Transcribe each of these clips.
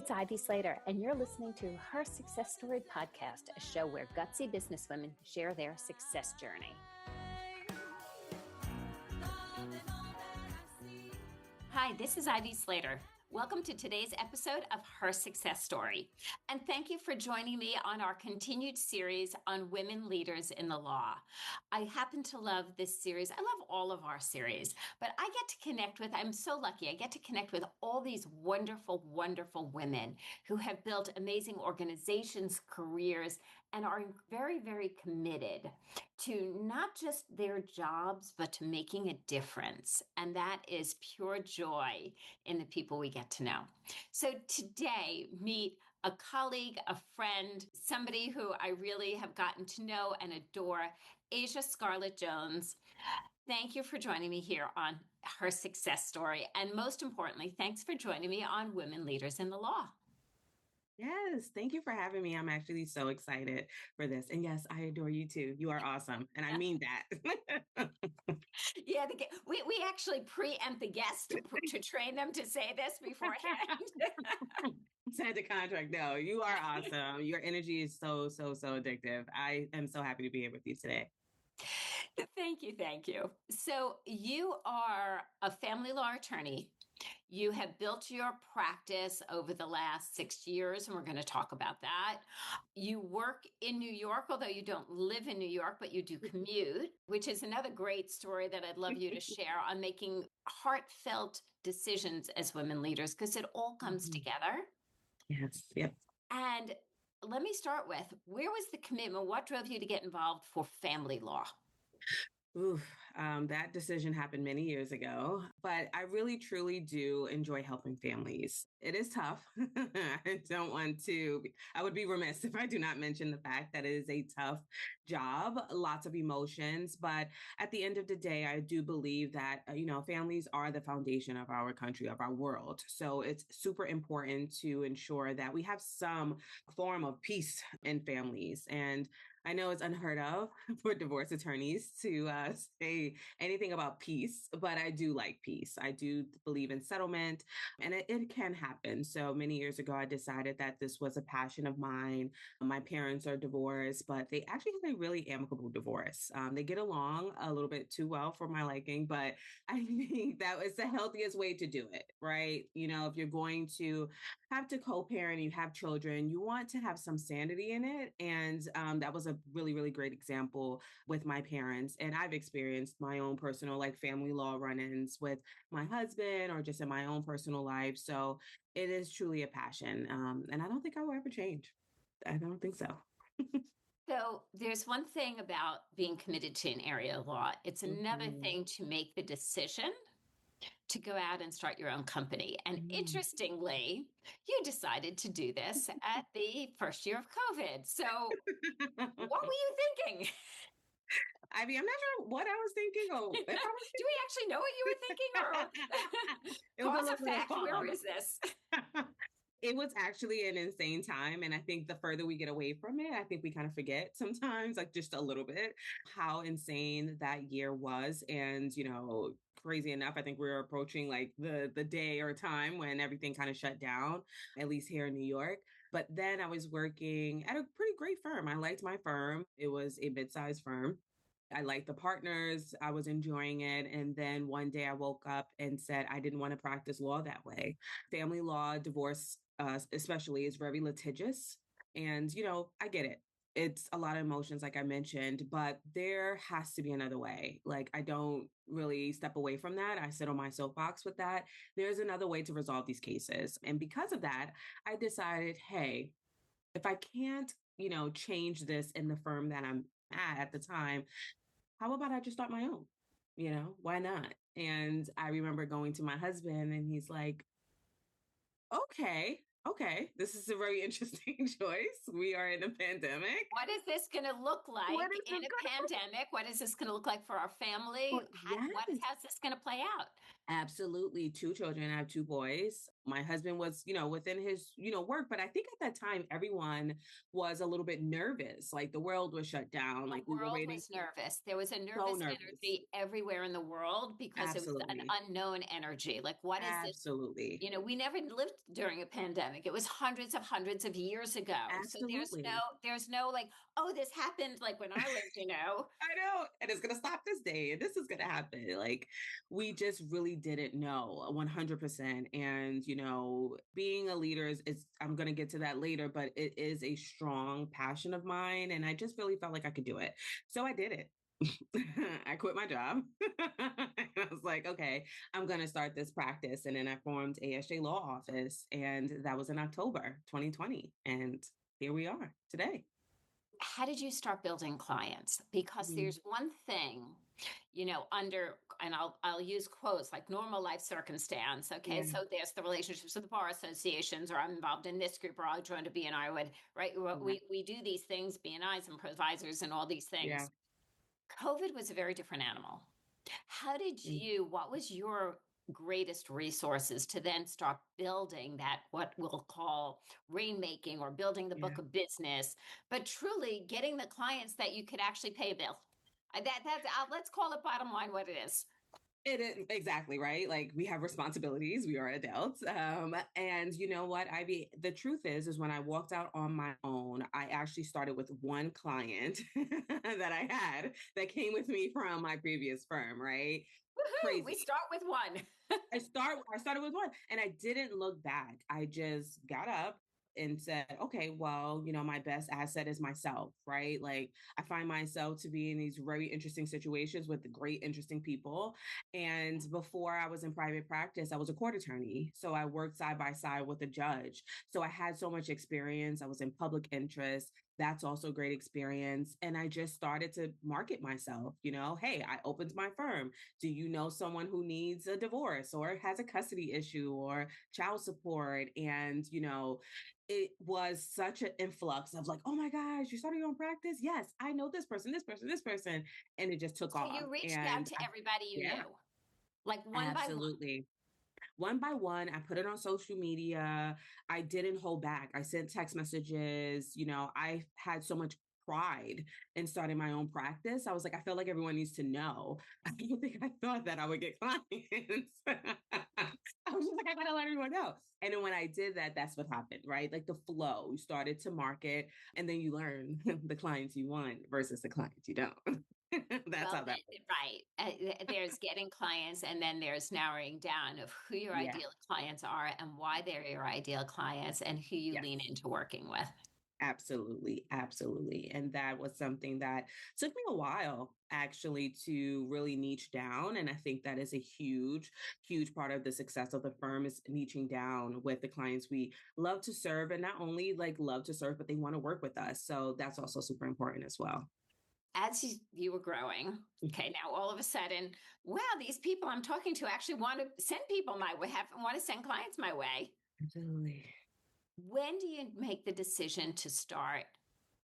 It's Ivy Slater, and you're listening to Her Success Story podcast, a show where gutsy businesswomen share their success journey. Hi, this is Ivy Slater. Welcome to today's episode of Her Success Story. And thank you for joining me on our continued series on women leaders in the law. I happen to love this series. I love all of our series, but I get to connect with, I'm so lucky, I get to connect with all these wonderful, wonderful women who have built amazing organizations, careers, and are very, very committed to not just their jobs, but to making a difference. And that is pure joy in the people we get to know. So today, meet a colleague, a friend, somebody who I really have gotten to know and adore, Asia Scarlett-Jones. Thank you for joining me here on Her Success Story. And most importantly, thanks for joining me on Women Leaders in the Law. Yes, thank you for having me. I'm actually so excited for this. And yes, I adore you too. You are awesome. And I mean that. Yeah, we actually preempt the guests to train them to say this beforehand. Sign the contract. No, you are awesome. Your energy is so addictive. I am so happy to be here with you today. Thank you. Thank you. So you are a family law attorney. You have built your practice over the last 6 years, and we're going to talk about that. You work in New York, although you don't live in New York, but you do commute, which is another great story that I'd love you to share on making heartfelt decisions as women leaders, because it all comes together. Yes. Yep. And let me start with, where was the commitment? What drove you to get involved for family law? That decision happened many years ago, but I really, truly do enjoy helping families. It is tough. I would be remiss if I do not mention the fact that it is a tough job, lots of emotions. But at the end of the day, I do believe that, families are the foundation of our country, of our world. So it's super important to ensure that we have some form of peace in families. And I know it's unheard of for divorce attorneys to say anything about peace, but I do like peace. I do believe in settlement, and it can happen. So many years ago, I decided that this was a passion of mine. My parents are divorced, but they actually had a really amicable divorce. They get along a little bit too well for my liking, but I think that was the healthiest way to do it, right? If you're going to have to co-parent, you have children, you want to have some sanity in it. And that was a really, really great example with my parents. And I've experienced my own personal family law run-ins with my husband or just in my own personal life. So it is truly a passion. And I don't think I will ever change. I don't think so. So there's one thing about being committed to an area of law. It's another thing to make the decision to go out and start your own company. And interestingly, you decided to do this at the first year of COVID. So what were you thinking? I mean, I'm not sure what I was thinking. Or if I was Do we actually know what you were thinking? Or it was cause of fact, where is this? It was actually an insane time. And I think the further we get away from it, I think we kind of forget sometimes, just a little bit, how insane that year was. And, crazy enough, I think we were approaching the day or time when everything kind of shut down, at least here in New York. But then I was working at a pretty great firm. I liked my firm. It was a mid-sized firm. I liked the partners. I was enjoying it. And then one day I woke up and said, I didn't want to practice law that way. Family law, divorce, especially, is very litigious. And, I get it. It's a lot of emotions, like I mentioned, but there has to be another way. I don't really step away from that. I sit on my soapbox with that. There's another way to resolve these cases. And because of that, I decided, hey, if I can't, change this in the firm that I'm at the time, how about I just start my own? Why not? And I remember going to my husband and he's like, okay, this is a very interesting choice. We are in a pandemic. What is this going to look like in a pandemic? What is this going to look like for our family? How's this going to play out? Absolutely. Two children. I have two boys. My husband was, within his, work. But I think at that time, everyone was a little bit nervous. Like the world was shut down. The Like we were world waiting, was nervous. There was a so nervous nervous. energy everywhere in the world because it was an Absolutely. unknown energy. Like, what is this? Absolutely. We never lived during a pandemic. It was hundreds of years ago. So Absolutely. there's no like, oh, this happened like when I lived. I know. And it's going to stop this day and this is going to happen. Like, we just really didn't know 100%. And, being a leader I'm going to get to that later, but it is a strong passion of mine. And I just really felt like I could do it. So I did it. I quit my job. I was like, okay, I'm going to start this practice. And then I formed ASJ Law Office. And that was in October 2020. And here we are today. How did you start building clients? Because Mhm. there's one thing, under, and I'll use quotes like normal life circumstance. Okay, Yeah. so there's the relationships with the bar associations, or I'm involved in this group, or I joined a BNI with, right? Yeah. We do these things, BNIs and provisors and all these Yeah. things. COVID was a very different animal. Mm. What was your greatest resources to then start building that, what we'll call rainmaking or building the Yeah. book of business, but truly getting the clients that you could actually pay a bill? Let's call it bottom line what it is. It is exactly right. Like we have responsibilities. We are adults. And you know what, Ivy? The truth is when I walked out on my own, I actually started with one client that I had that came with me from my previous firm. Right? Woohoo! We Crazy. start with one. I started with one and I didn't look back. I just got up and said, okay, well, my best asset is myself, right? Like I find myself to be in these very interesting situations with great, interesting people. And before I was in private practice, I was a court attorney. So I worked side by side with a judge. So I had so much experience. I was in public interest. That's also a great experience. And I just started to market myself, hey, I opened my firm. Do you know someone who needs a divorce or has a custody issue or child support? And, it was such an influx of like, oh my gosh, you started your own practice? Yes, I know this person, this person, this person. And it just took So off. you reached out And to everybody you yeah, knew, like one by one. absolutely. One by one, I put it on social media. I didn't hold back. I sent text messages. I had so much pride in starting my own practice. I was like, I felt like everyone needs to know. I don't think I thought that I would get clients. I was just like, I gotta let everyone know. And then when I did that, that's what happened, right? Like the flow, you started to market and then you learn the clients you want versus the clients you don't. That's Well, how that works. right. There's getting clients, and then there's narrowing down of who your Yeah. ideal clients are and why they're your ideal clients and who you Yes. lean into working with. Absolutely, absolutely. And that was something that took me a while actually to really niche down. And I think that is a huge, huge part of the success of the firm is niching down with the clients we love to serve and not only like love to serve, but they want to work with us. So that's also super important as well. As you were growing, okay, now all of a sudden, wow, these people I'm talking to actually want to send people my way, want to send clients my way. Absolutely. When do you make the decision to start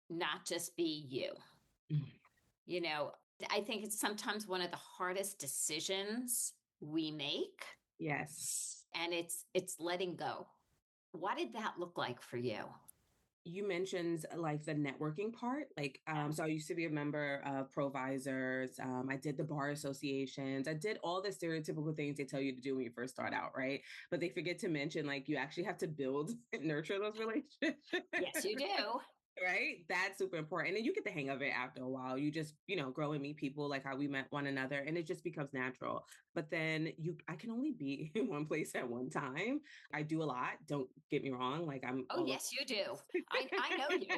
not just be you? Mm. You know, I think it's sometimes one of the hardest decisions we make, Yes. and it's letting go. What did that look like for you? You mentioned like the networking part. Like, so I used to be a member of Provisors. I did the bar associations. I did all the stereotypical things they tell you to do when you first start out, right? But they forget to mention like you actually have to build and nurture those relationships. Yes, you do. Right? That's super important. And then you get the hang of it after a while. You just, grow and meet people like how we met one another and it just becomes natural. But then I can only be in one place at one time. I do a lot. Don't get me wrong. Like I'm Oh, all over. yes, you do. I know you.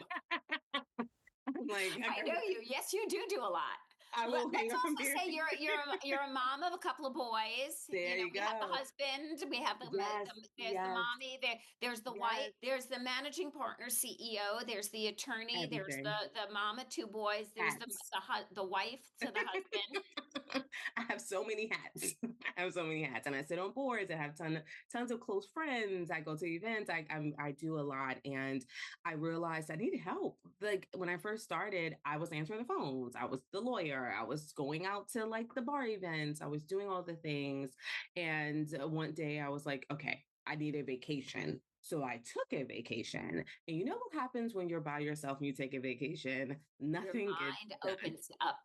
I'm like, I know you. Yes, you do a lot. I will hang Let's up from also here. say you're a mom of a couple of boys. There you We have the go. husband, we have Yes, there's the yes, mommy, there's the wife, yes. there's the managing partner CEO, there's the attorney, there's Everything. the mom of two boys, there's Hats. the wife to the husband. I have so many hats. I have so many hats, and I sit on boards. I have tons of close friends. I go to events. I do a lot, and I realized I needed help. Like when I first started, I was answering the phones. I was the lawyer. I was going out to like the bar events. I was doing all the things, and one day I was like, okay, I need a vacation. So I took a vacation. And you know what happens when you're by yourself and you take a vacation? Your Nothing gets mind done. opens up.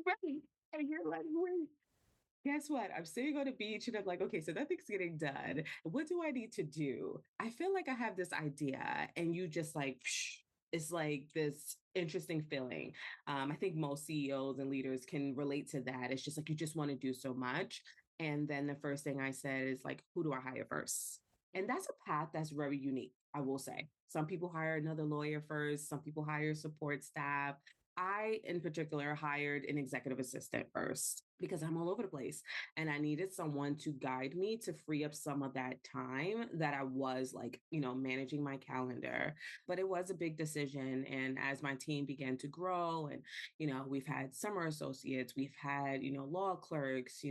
Right. And you're like, wait, guess what? I'm sitting on a beach and I'm like, okay, so nothing's getting done. What do I need to do? I feel like I have this idea, and you just like, it's like this interesting feeling. I think most CEOs and leaders can relate to that. It's just like you just want to do so much. And then the first thing I said is like, who do I hire first? And that's a path that's very unique, I will say. Some people hire another lawyer first, some people hire support staff. I, in particular, hired an executive assistant first because I'm all over the place and I needed someone to guide me to free up some of that time that I was like, managing my calendar. But it was a big decision. And as my team began to grow, and, we've had summer associates, we've had, law clerks,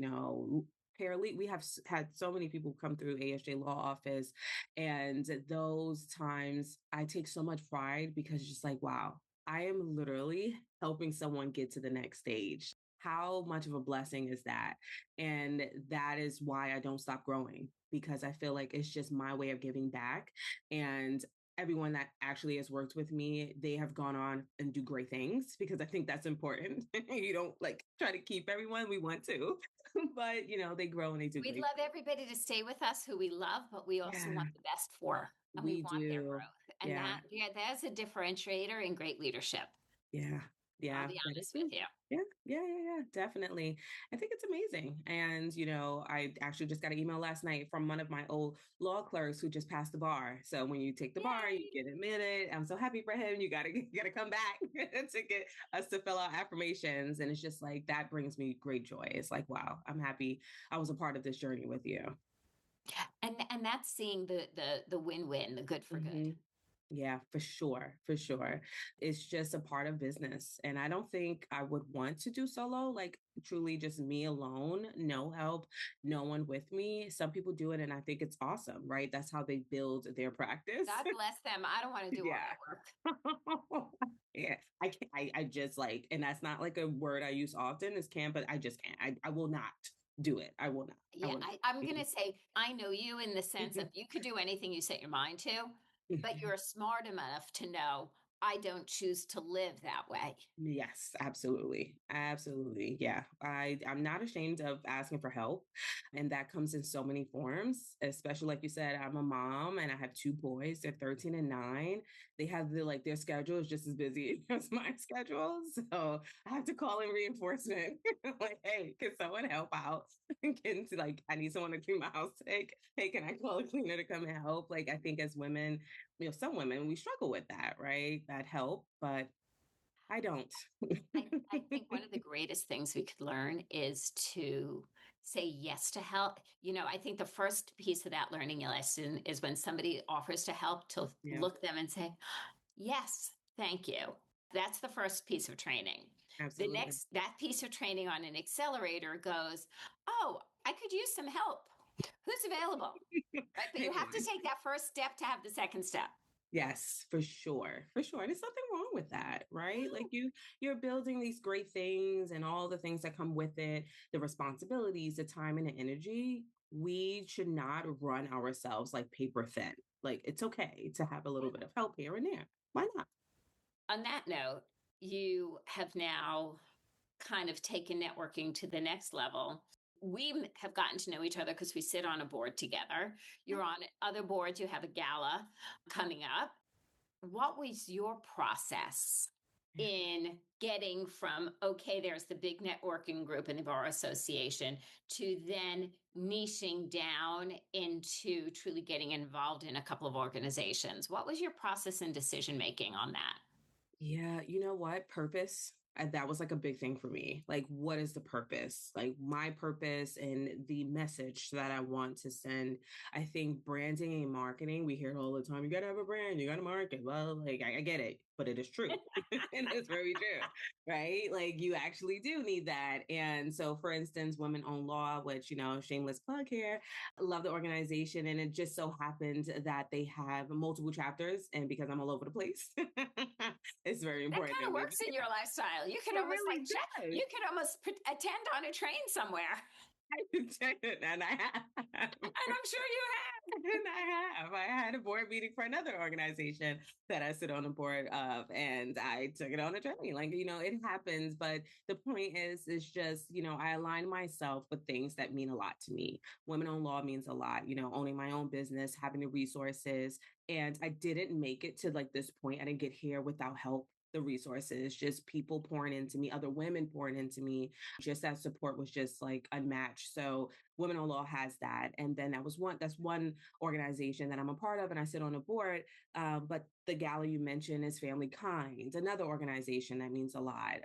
paralegal. We have had so many people come through ASJ law office. And those times I take so much pride because it's just like, wow, I am literally helping someone get to the next stage. How much of a blessing is that? And that is why I don't stop growing, because I feel like it's just my way of giving back. And everyone that actually has worked with me, they have gone on and do great things, because I think that's important. You don't like try to keep everyone, we want to, but they grow and they do We'd great. love everybody to stay with us who we love, but we also Yeah, want the best for, and we we want their do. growth. And Yeah. that's a differentiator in great leadership. Yeah. I'll Yeah. be That is honest with true. you. Yeah. Yeah. Yeah. Yeah. Definitely. I think it's amazing. And, I actually just got an email last night from one of my old law clerks who just passed the bar. So when you take the bar, you Yay! get admitted. I'm so happy for him. You gotta come back to get us to fill out affirmations. And it's just like that brings me great joy. It's like, wow, I'm happy I was a part of this journey with you. And that's seeing the win-win, the good for good. Mhm. Yeah, for sure. For sure. It's just a part of business. And I don't think I would want to do solo, like truly just me alone, no help, no one with me. Some people do it and I think it's awesome, right? That's how they build their practice. God bless them. I don't want to do all Yeah. that work. Yeah. I can't, I just like, and that's not like a word I use often is can, but I just can't. I will not do it. I will not. I Yeah, will not. I'm going to say I know you in the sense of you could do anything you set your mind to, but you're smart enough to know I don't choose to live that way. Yes, absolutely. Absolutely. Yeah. I'm not ashamed of asking for help. And that comes in so many forms, especially like you said, I'm a mom and I have two boys. They're 13 and 9. They have their schedule is just as busy as my schedule. So I have to call in reinforcement. Like, hey, can someone help out? I need someone to clean my house today. Hey, can I call a cleaner to come and help? Like I think as women, some women we struggle with that, right? That help, but I don't. I think one of the greatest things we could learn is to say yes to help. I think the first piece of that learning lesson is when somebody offers to help, to Yeah, look them and say, yes, thank you. That's the first piece of training. absolutely. That piece of training on an accelerator goes, oh, I could use some help. Who's available? Right. But you have to Anyone. take that first step to have the second step. Yes, for sure. For sure. And there's nothing wrong with that, right? Like No. you're building these great things and all the things that come with it, the responsibilities, the time and the energy. We should not run ourselves like paper thin. Like it's okay to have a little bit of help here and there. Why not? On that note, you have now kind of taken networking to the next level. We have gotten to know each other because we sit on a board together. Yeah. You're on other boards, you have a gala coming up. What was your process in getting from, okay, there's the big networking group in the Bar Association, to then niching down into truly getting involved in a couple of organizations? What was your process and decision making on that? Yeah, you know what? Purpose. That was like a big thing for me. Like, what is the purpose? Like, my purpose and the message that I want to send. I think branding and marketing, we hear it all the time. You got to have a brand, you got to market. Well, like, I get it. but it is true. And it's very true, right? Like you actually do need that. And so, for instance, Women Own Law, which, shameless plug here, love the organization. And it just so happened that they have multiple chapters. And because I'm all over the place, it's very That important kind that of we, works in your lifestyle. You could it almost really does. you could almost attend on a train somewhere. And I have. And I'm sure you And I have. I had a board meeting for another organization that I sit on the board of, and I took it on a journey. Like, it happens. But the point is just, I align myself with things that mean a lot to me. Women owned law means a lot, owning my own business, having the resources. And I didn't make it to like this point. I didn't get here without help. The resources, just people pouring into me, other women pouring into me, just that support was just like unmatched. So Women on Law has that. And then that's one organization that I'm a part of and I sit on a board. But the gala you mentioned is Family Kind, another organization that means a lot,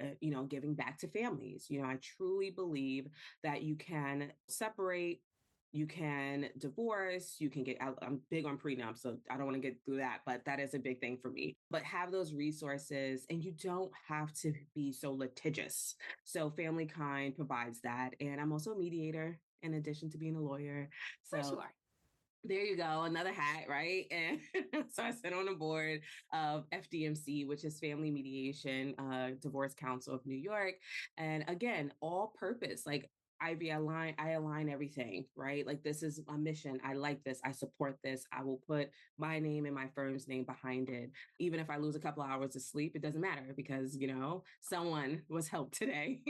giving back to families. I truly believe that you can separate, you can divorce, you can get out. I'm big on prenup, so I don't want to get through that, but that is a big thing for me. But have those resources and you don't have to be so litigious. So Family Kind provides that. And I'm also a mediator in addition to being a lawyer. of course So you are. there you go, another hat, right? And so I sit on the board of FDMC, which is Family Mediation Divorce Council of New York. And again, all purpose, like I align everything, right? Like this is a mission. I like this. I support this. I will put my name and my firm's name behind it. Even if I lose a couple of hours of sleep, it doesn't matter because, someone was helped today.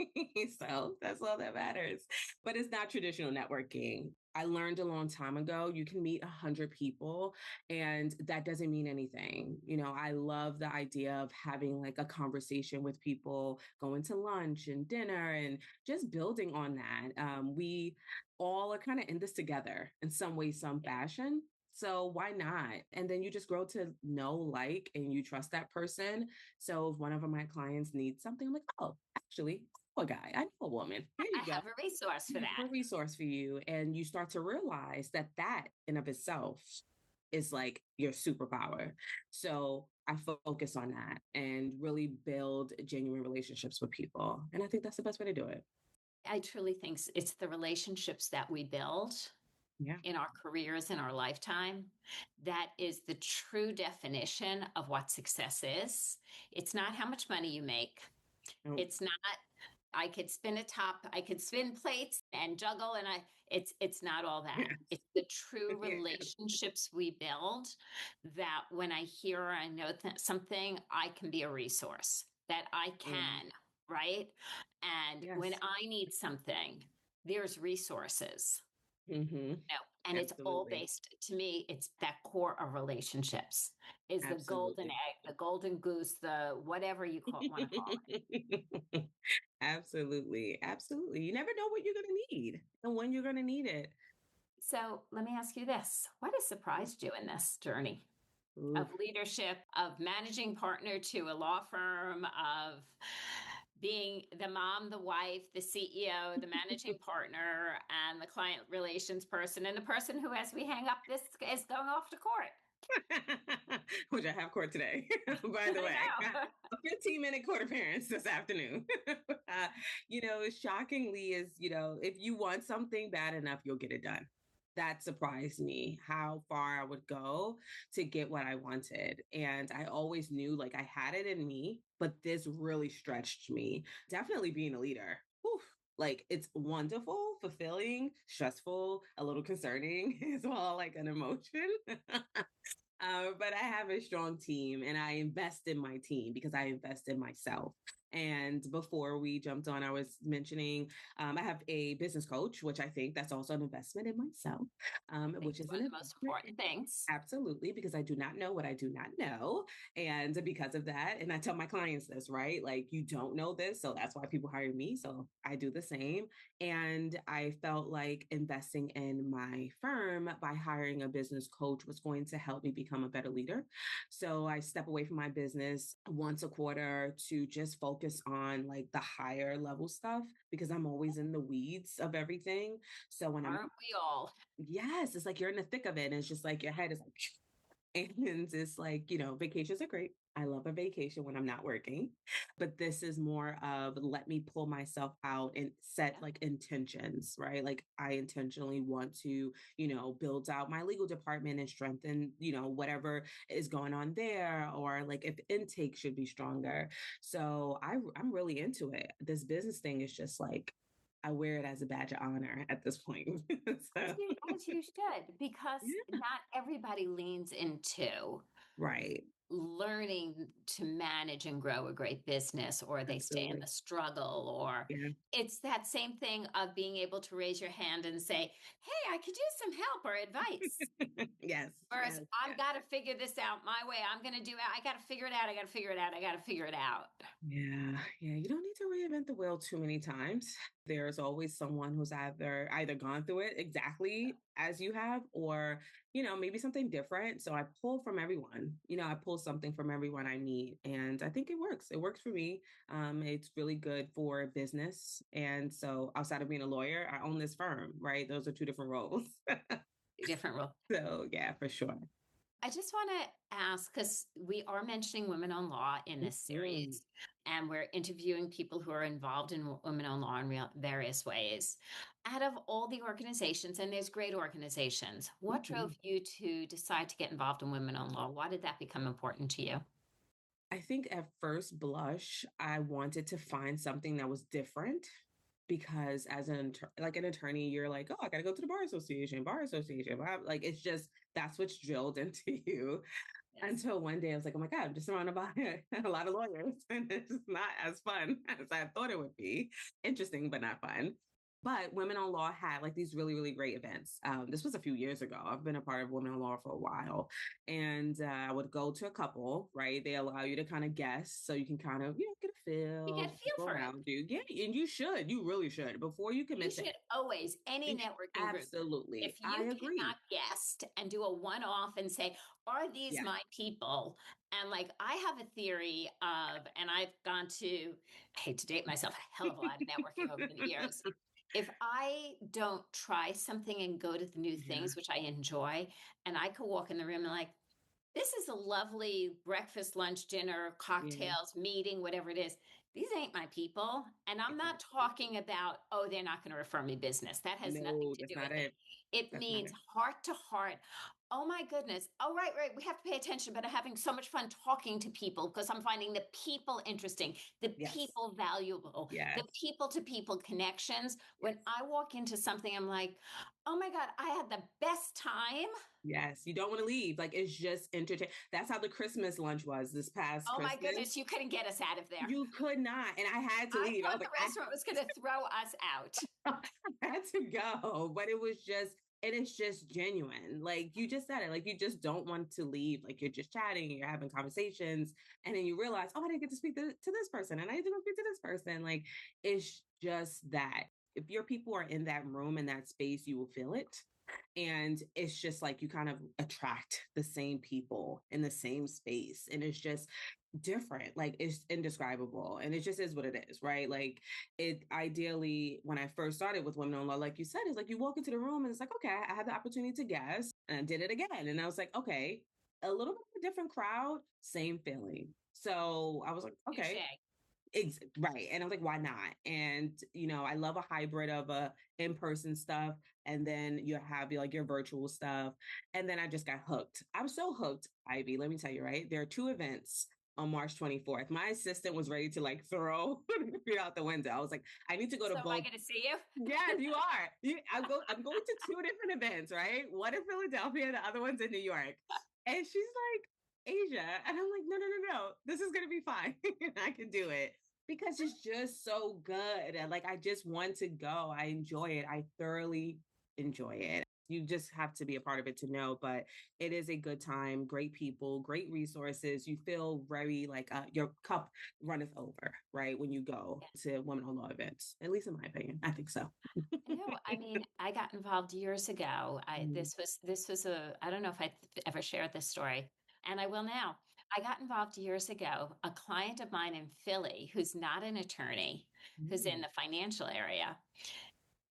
So that's all that matters. But it's not traditional networking. I learned a long time ago, you can meet 100 people and that doesn't mean anything. I love the idea of having like a conversation with people, going to lunch and dinner and just building on that. We all are kind of in this together in some way, some fashion. So why not? And then you just grow to know, like, and you trust that person. So if one of my clients needs something, I'm like, oh, actually, a guy, I know a woman. Here I you go. have a resource for A that. resource for you. And you start to realize that in of itself is like your superpower. So I focus on that and really build genuine relationships with people. And I think that's the best way to do it. I truly think it's the relationships that we build Yeah. in our careers, in our lifetime, that is the true definition of what success is. It's not how much money you make. Oh, It's not I could spin a top, I could spin plates and juggle and it's not all that. yes. It's the true Yes. relationships we build that when I hear or I know something, I can be a resource that I Mm, can, right? And when yes. I need something, there's resources. Mm-hmm. No, and it's all Absolutely. based, to me, it's that core of relationships is the golden Absolutely. egg, the golden goose, the whatever you want to call it. Absolutely. Absolutely. You never know what you're going to need and when you're going to need it. So let me ask you this. What has surprised you in this journey Ooh. of leadership, of managing partner to a law firm, of being the mom, the wife, the CEO, the managing partner, and the client relations person, and the person who, as we hang up, this is going off to court? Which I have court today, by the way. I know. A 15-minute court appearance this afternoon. Shockingly is, if you want something bad enough, you'll get it done. That surprised me how far I would go to get what I wanted. And I always knew like I had it in me, but this really stretched me. Definitely being a leader. Whew, like it's wonderful, fulfilling, stressful, a little concerning as well, like an emotion. But I have a strong team and I invest in my team because I invest in myself. And before we jumped on, I was mentioning I have a business coach, which I think that's also an investment in myself, I think which it's is one an of the most investment. important things. Absolutely, because I do not know what I do not know. And because of that, and I tell my clients this, right? Like, you don't know this. So that's why people hire me. So I do the same. And I felt like investing in my firm by hiring a business coach was going to help me become a better leader. So I step away from my business once a quarter to just focus on like the higher level stuff because I'm always in the weeds of everything. So when I'm, Aren't we all? yes, it's like you're in the thick of it. And it's just like your head is like, and it's like, vacations are great. I love a vacation when I'm not working, but this is more of let me pull myself out and set Yeah. like intentions, right? Like I intentionally want to, build out my legal department and strengthen, whatever is going on there, or like if intake should be stronger. So I'm really into it. This business thing is just like I wear it as a badge of honor at this point. So, As you should, because yeah, not everybody leans into right. learning to manage and grow a great business, or they stay in Absolutely. the struggle, or Yeah. it's that same thing of being able to raise your hand and say, hey, I could use some help or advice. Yes. Whereas Yes. I've got to figure this out my way. I'm going to do it. I got to figure it out. I got to figure it out. I got to figure it out. Yeah, yeah, you don't need to reinvent the wheel too many times. There's always someone who's either gone through it exactly as you have, or maybe something different. So I pull from everyone. I pull something from everyone I meet, and I think it works. It works for me. It's really good for business, and so outside of being a lawyer, I own this firm. Right, those are two different roles. Different role. So yeah, for sure. I just want to ask, because we are mentioning women on law in this Mhm. series, and we're interviewing people who are involved in women on law in various ways. Out of all the organizations, and there's great organizations, what drove Mhm. you to decide to get involved in women on law? Why did that become important to you? I think at first blush, I wanted to find something that was different because as like an attorney, you're like, oh, I got to go to the bar association. Like it's just that's what's drilled into you. Yes. Until one day I was like, oh my God, I'm just surrounded by a lot of lawyers and it's not as fun as I thought it would be. Interesting, but not fun. But Women on Law had like these really, really great events. This was a few years ago. I've been a part of Women on Law for a while. And I would go to a couple, right? They allow you to kind of guess so you can kind of, get a You get feel, a feel people for it. around you. Yeah, and you should. You really should. Before you You commit to should always, any networking group, if absolutely. I you agree. cannot guest and do a one off and say, are these Yeah. my people? And like, I have a theory of, and I've gone to, I hate to date myself, a hell of a lot of networking over the years. If I don't try something and go to the new Yeah. things, which I enjoy, and I could walk in the room and like, this is a lovely breakfast, lunch, dinner, Yeah. cocktails, meeting, whatever it is. These ain't my people. And I'm not Exactly. talking about, oh, they're not going to refer me business. That has nothing No, to that's do not with it. it. It That's not means it. heart to heart. Oh my goodness. Oh, right, right. We have to pay attention, but I'm having so much fun talking to people because I'm finding the people interesting, the Yes. people valuable, the Yes. people to people connections. Yes. When I walk into something, I'm like, oh my God, I had the best time. Yes. You don't want to leave. Like it's just entertain. That's how the Christmas lunch was this past Oh my Christmas. goodness, you couldn't get us out of there. You could not. And I had to I leave. I was thought like, the restaurant was going to throw us out. I had to go. But it was just, and it's just genuine. Like you just said it. Like you just don't want to leave. Like you're just chatting, you're having conversations, and then you realize, oh, I didn't get to speak to this person, and I need to go speak to this person. Like it's just that. If your people are in that room in that space, you will feel it. And it's just like you kind of attract the same people in the same space. And it's just different. Like it's indescribable. And it just is what it is, right? Like it ideally, when I first started with Women on Law, like you said, is like you walk into the room and it's like, okay, I had the opportunity to guess and I did it again. And I was like, okay, a little bit of a different crowd, same feeling. So I was like, okay, Touche. Right. And I was like, why not? And, I love a hybrid of in-person stuff. And then you have like your virtual stuff. And then I just got hooked. I'm so hooked, Ivy. Let me tell you, right? There are two events on March 24th. My assistant was ready to like throw it out the window. I was like, I need to go to So am I both. going to see you? Yes, you are. I'm going to two different events, right? One in Philadelphia, the other one's in New York. And she's like, Asia. And I'm like, no, no, no, no. This is gonna be fine. I can do it. Because it's just so good. And like I just want to go. I enjoy it. I thoroughly enjoy it. You just have to be a part of it to know, but it is a good time, great people, great resources. You feel very like your cup runneth over, right? When you go Yes. to Women on Law events, at least in my opinion. I think so. No, I mean, I got involved years ago. Mm, This was a, I don't know if I ever shared this story, and I will now. I got involved years ago. A client of mine in Philly, who's not an attorney, who's in mm, the financial area,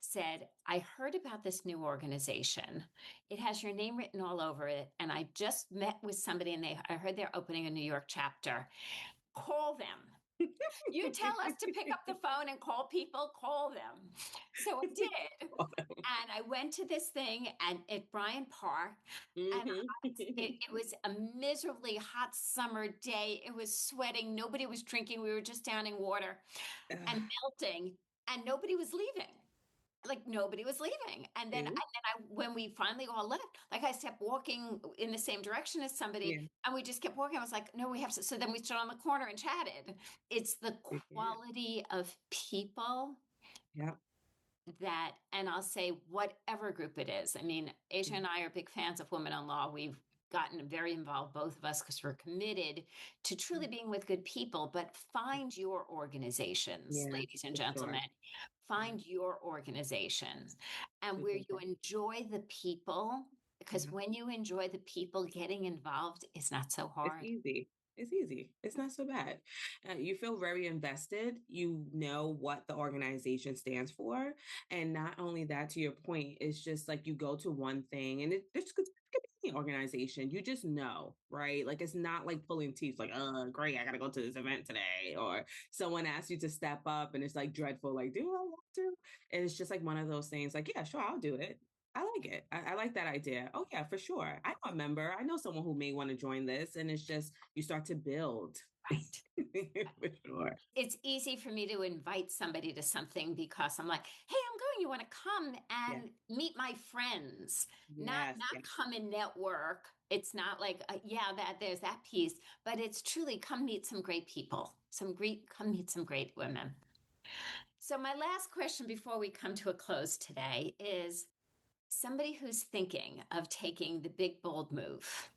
said, I heard about this new organization. It has your name written all over it. And I just met with somebody and I heard they're opening a New York chapter. Call them. You tell us to pick up the phone and call people, call them. So I did. And I went to this thing at Bryant Park, and it was a miserably hot summer day. It was sweating. Nobody was drinking. We were just downing water and melting, and nobody was leaving. Like nobody was leaving. When we finally all left, like I kept walking in the same direction as somebody, Yeah. and we just kept walking. I was like, no, we have to. So then we stood on the corner and chatted. It's the Yeah. quality of people Yeah. that, and I'll say whatever group it is. I mean, Asia and I are big fans of Women on Law. We've gotten very involved, both of us, because we're committed to truly being with good people. But find your organizations, Yeah, ladies and for sure. gentlemen. Yeah. Find your organizations and where Super you enjoy the people, because important. when you enjoy the people, getting involved is not so It's hard. easy. It's easy. It's not so bad. You feel very invested. You know what the organization stands for. And not only that, to your point, it's just like you go to one thing and it's could be any organization. You just know, right? Like it's not like pulling teeth, like, oh, great, I got to go to this event today. Or someone asks you to step up and it's like dreadful, like, do I want to? And it's just like one of those things, like, yeah, sure, I'll do it. I like it. I like that idea. Oh yeah, for sure. I know a member. I know someone who may want to join this, and it's just you start to build. Right. For sure. It's easy for me to invite somebody to something because I'm like, hey, I'm going. You want to come Yeah. and meet my friends? Not Yes. not Yeah. come and network. It's not like yeah, that there's that piece, but it's truly come meet some great people. Come meet some great women. So my last question before we come to a close today is somebody who's thinking of taking the big bold move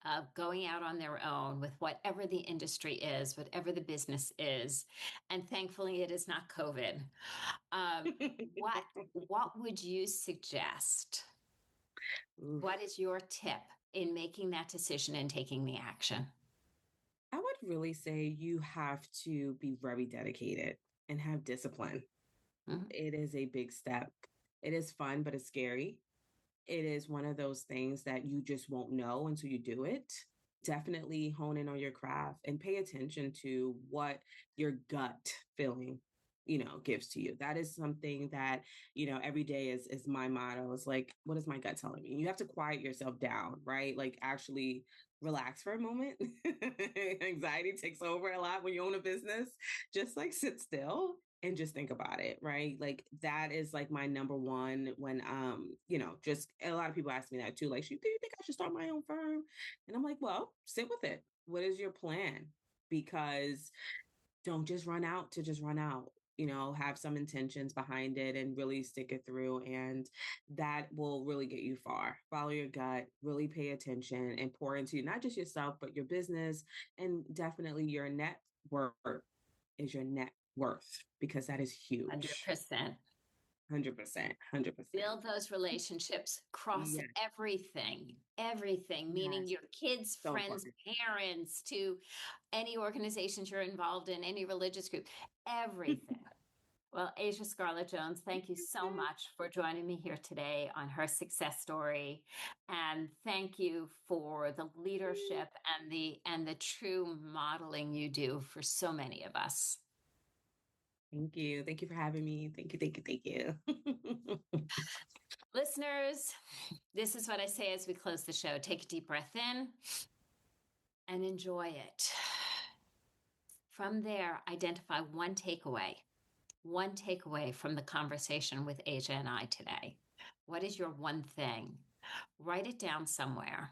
of going out on their own with whatever the industry is, whatever the business is, and thankfully it is not COVID. Um, what would you suggest? Oof. What is your tip in making that decision and taking the action? I would really say you have to be very dedicated and have discipline. Mhm. It is a big step. It is fun, but it's scary. It is one of those things that you just won't know until you do it. Definitely hone in on your craft and pay attention to what your gut feeling, gives to you. That is something that, every day is my motto. It's like, what is my gut telling me? You have to quiet yourself down, right? Like actually relax for a moment. Anxiety takes over a lot when you own a business. Just like sit still and just think about it, right? Like that is like my number one when just a lot of people ask me that too. Like, do you think I should start my own firm? And I'm like, well, sit with it. What is your plan? Because don't just run out to just run out. Have some intentions behind it and really stick it through. And that will really get you far. Follow your gut, really pay attention and pour into not just yourself, but your business and definitely your net worth is your net worth because that is huge. 100%. 100%. 100%. Build those relationships, cross Yes. everything, meaning Yes. your kids, So friends, important. parents, to any organizations you're involved in, any religious group, everything. Well, Asia Scarlett-Jones, thank you so much for joining me here today on Her Success Story. And thank you for the leadership and the true modeling you do for so many of us. Thank you. Thank you for having me. Thank you. Thank you. Thank you. Listeners, this is what I say as we close the show. Take a deep breath in and enjoy it. From there, identify one takeaway from the conversation with Asia and I today. What is your one thing? Write it down somewhere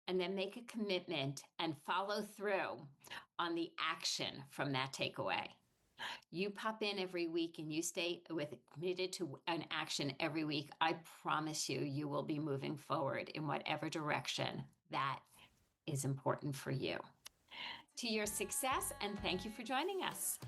and then make a commitment and follow through on the action from that takeaway. You pop in every week and you stay committed to an action every week. I promise you, you will be moving forward in whatever direction that is important for you. To your success, and thank you for joining us.